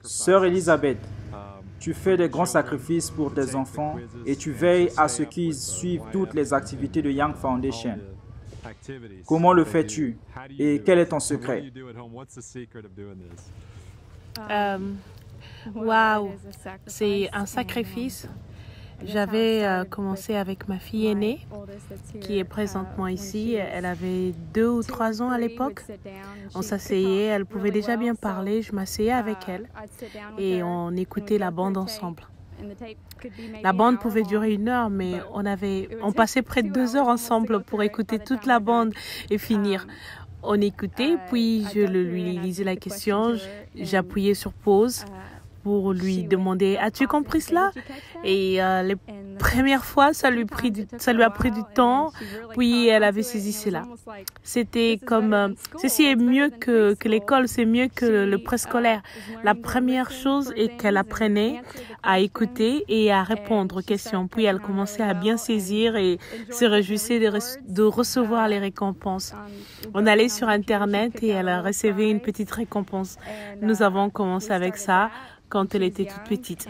Sœur Elisabeth, tu fais des grands sacrifices pour tes enfants et tu veilles à ce qu'ils suivent toutes les activités de Young Foundation. Comment le fais-tu et quel est ton secret? Waouh, c'est un sacrifice. J'avais commencé avec ma fille aînée, qui est présentement ici. Elle avait 2 ou 3 ans à l'époque. On s'asseyait, elle pouvait déjà bien parler. Je m'asseyais avec elle et on écoutait la bande ensemble. La bande pouvait durer 1 heure, mais on passait près de 2 heures ensemble pour écouter toute la bande et finir. On écoutait, puis je lui lisais la question, j'appuyais sur pause pour lui demander « As-tu compris cela ?» Et les premières fois, ça lui a pris du temps, puis elle avait saisi cela. C'était comme ceci est mieux que l'école, c'est mieux que le préscolaire. La première chose est qu'elle apprenait à écouter et à répondre aux questions. Puis elle commençait à bien saisir et se réjouissait de recevoir les récompenses. On allait sur Internet et elle recevait une petite récompense. Nous avons commencé avec ça quand elle était toute petite.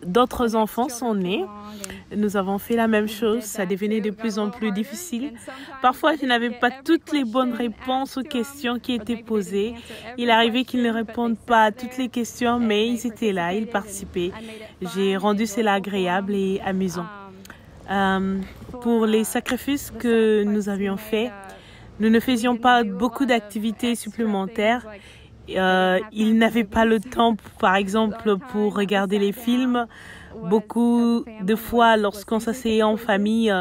D'autres enfants sont nés. Nous avons fait la même chose. Ça devenait de plus en plus difficile. Parfois, je n'avais pas toutes les bonnes réponses aux questions qui étaient posées. Il arrivait qu'ils ne répondent pas à toutes les questions, mais ils étaient là, ils participaient. J'ai rendu cela agréable et amusant. Pour les sacrifices que nous avions faits, nous ne faisions pas beaucoup d'activités supplémentaires. Ils n'avaient pas le temps, par exemple, pour regarder les films. Beaucoup de fois, lorsqu'on s'asseyait en famille,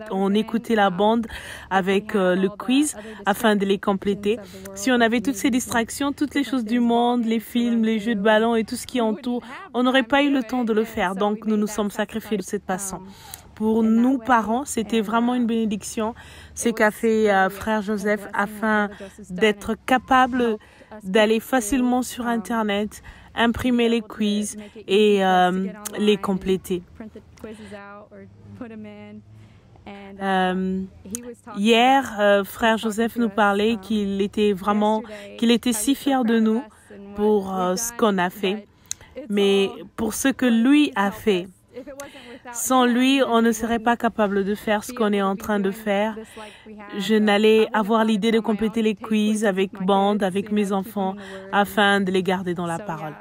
on écoutait la bande avec le quiz afin de les compléter. Si on avait toutes ces distractions, toutes les choses du monde, les films, les jeux de ballon et tout ce qui entoure, on n'aurait pas eu le temps de le faire. Donc, nous nous sommes sacrifiés de cette façon. Pour nous, parents, c'était vraiment une bénédiction, ce qu'a fait frère Joseph afin d'être capable d'aller facilement sur Internet, imprimer les quiz et les compléter. Hier, frère Joseph nous parlait qu'il était si fier de nous pour ce qu'on a fait, mais pour ce que lui a fait. Sans lui, on ne serait pas capable de faire ce qu'on est en train de faire. Je n'allais avoir l'idée de compléter les quiz avec bande, avec mes enfants, afin de les garder dans la parole.